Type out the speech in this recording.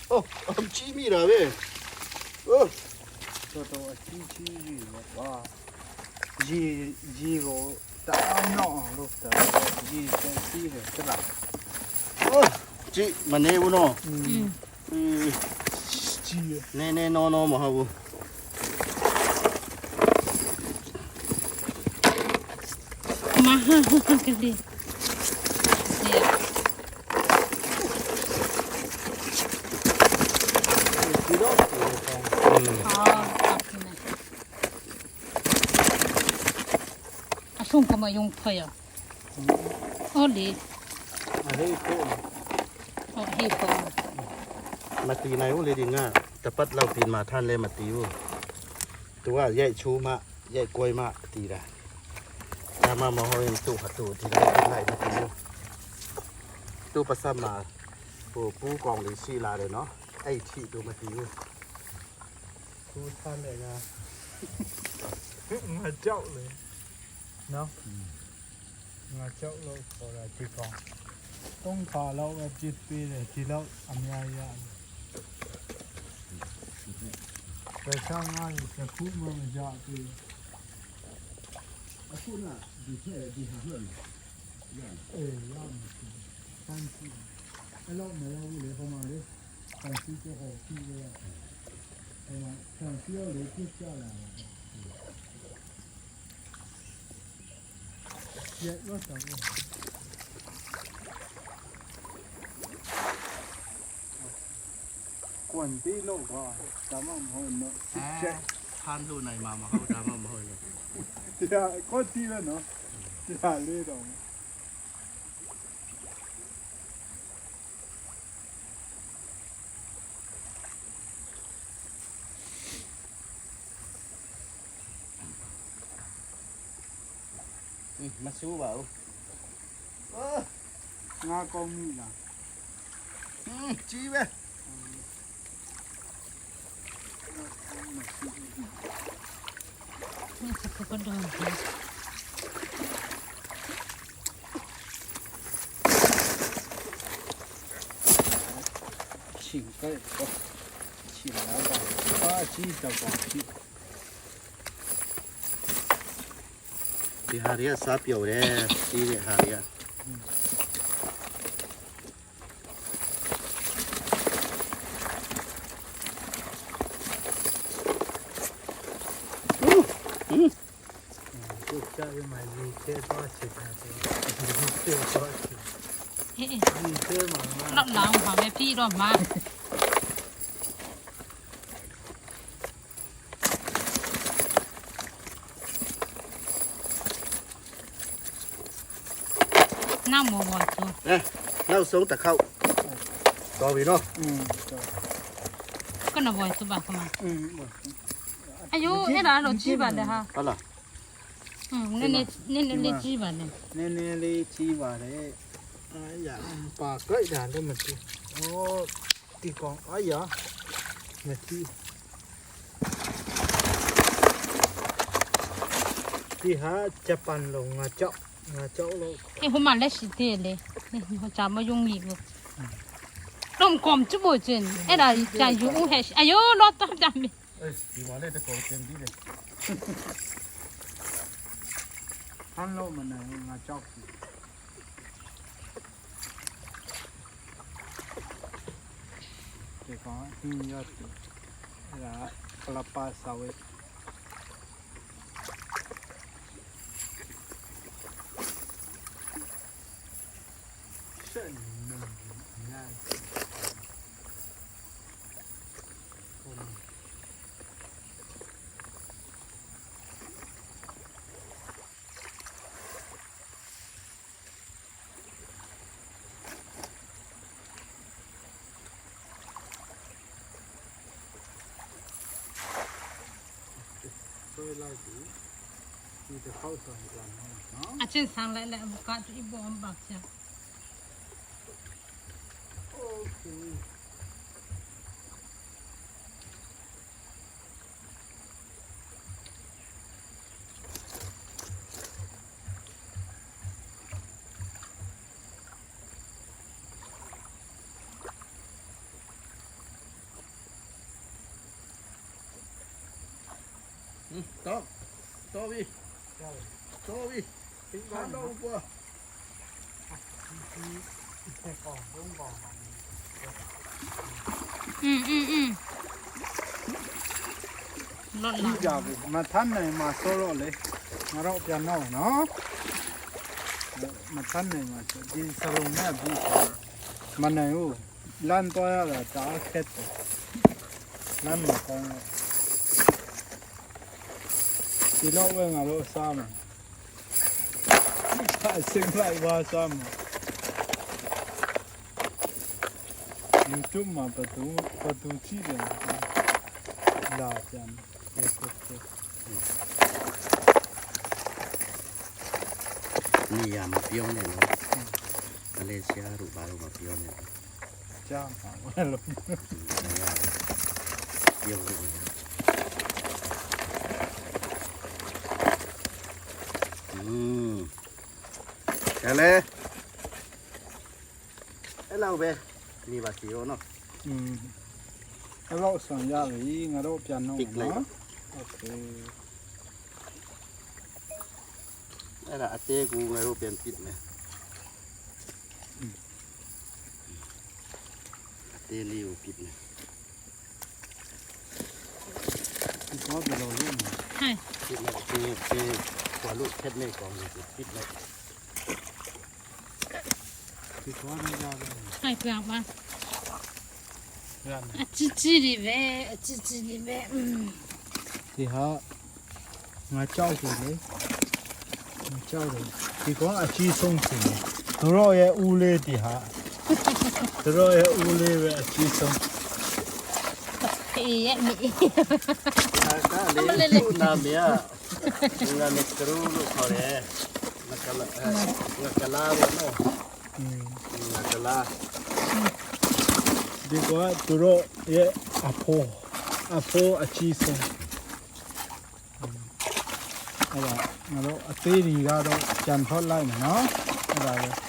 โอ้จีมีละเว้ยโอ้ตัวจีว่าจีก็ตามน้องลูกแต่จีเป็นจีเลยใช่ป่ะ โอ้จีมันเนี่ยวุ้นอ๋อจีเนี่ยนอนมาฮะวุ้นมากันดิ送他们用配啊，哦哩，อะไรก็ 哦黑风， มาตีในวุ้นเลยดีง่ะแต่ปัดเราตีมาท่านเลยมาตีวุ้นตัวว่าแย่ชูมาแย่กล้วยมาตีได้ถ้ามาหอยตู้ขัดตู้ที่ได้เป็นไรมาตีวุ้นตู้ประซับมาปูกองหรือชีลาเลยเนาะไอ้ที่ดูมาตีวุ้นดูท่านเลยนะ มาเจ้าเลยเนาะมาเจ้าเราพอละจีกองต้องพาเราแบบจิตปีเลยที่เราอันยายาแต่ช่างง่ายจะคุ้มมันจะปี พูดน่ะดีแค่ดีหาเพื่อน ย่ามตั้งที่ไอ้เราไม่เราเลยเข้ามาเลยตั้งที่จะหอบที่เลยเข้ามาตั้งที่เราเลยที่เจ้าละเยอะก็ต่างกันกวนที่โลกว่าจำมันหัวเนาะเจ็บ ท่านรู้ไหนมาเขาดามาหอยเลย อย่าก็ที่แล้วเนาะอย่าเลยดอกมาสู้เปล่าง าก็มีนะ จีเว้ย 那是不管多少钱， 请个请来吧，把鸡的光鸡。 ဒီဟာတွေကစားပြော်တယ်ဒီဟာတွေက就家里买一些多少钱啊？一些多少钱？哎哎，一些嘛老狼旁边屁了嘛，那么我做， နောက်ဆုံးတစ်ခေါက်တော်ပြီနော် 跟那我做吧，干嘛？哎呦，那哪都鸡巴的哈， ဟုတ်လား 那鸡巴的， နည်းနည်းလေးကြီးပါတယ်အားရပါကြိုက်တာလည်းမသိဩဒီကောင်အားရမသိဒီဟာဂျပန်လုံးငါကြောက်လို့ 哎，我买来洗的嘞，我咋么容易不？弄光就不准，哎那家用还是，哎呦，老大家没。 ဒီမှာလည်းတကောတင်ပြီးတယ် ဟန်လို့မနိုင်ငါကြောက်ပြီဒီကောင်ဟင်းရတယ်အဲ့ဒါကလပါစာဝဲရှင်းနေညာ所以来住，你得好上一点啊。啊，真上来了，我感觉一包很白香。 OK。တော့ပြီတော့ပြီဟာတော့ကွာ လော် ဒီ လာ ကြပြီမထမ်းနိုင်မှာဆိုတော့လေငါတို့ပြန်တော့နော်မထမ်းနိုင်မှာဒီစရုံနဲ့ပြီးမနိုင်ဘူးလမ်းတော့ရတာတားခက်တယ်လမ်းမကောင်းဘူးဒီတော့ဝင်ငါတို့စားမယ်အစင်လိုက်ပါစားမယ် YouTube မှာပတ်တူကြည့်တယ်လာပြန်ဒီကုတ် နေရာမပြောနဲ့နော်မလေးရှားတို့ဘာလို့မပြောနဲ့ ကြားပါဘာလို့ နေရာပြောလို့ကျလဲအဲ့လောက်ပဲနေပါစီရောနော် အဲ့တော့ဆောင်ရပြီငါတို့ပြန်တော့နော်โอเค အဲ့ဒါအသေးကူငါတို့ပြန်ပစ်မယ်အသေးလေးကိုပစ်မယ် ဒီတော့ဘယ်လိုလုပ်မလဲ ဟဲ့ ပစ်လိုက်သေးกว่าลูกเพชรไม่กองเลยปิดเลย ဒီတော့နေရတယ် ဟဲ့ပြန်ပါ ရန် အချစ်ချစ်တွေပဲအချစ်ချစ်တွေပဲ ဒီဟာငါကြောက်တယ်လေငါကြောက်တယ်ဒီကအကြီးဆုံးစီတို့ရဲ့ဦးလေးဒီဟာတို့ရဲ့ဦးလေးပဲအကြီးဆုံး အေးရဲ့မိ ถ้าเลยลูกน้ำเนี่ยงานเนกรูลูกเขาเนี่ยนักละนักละวะเนาะนักละ ဒီကတို့ရဲ့အဖိုးအကြီးဆုံးအဲ့ဒါငါတို့အသေးကြီးကတော့ကြံထွက်လိုက်မယ်နော်အဲ့ဒါပဲ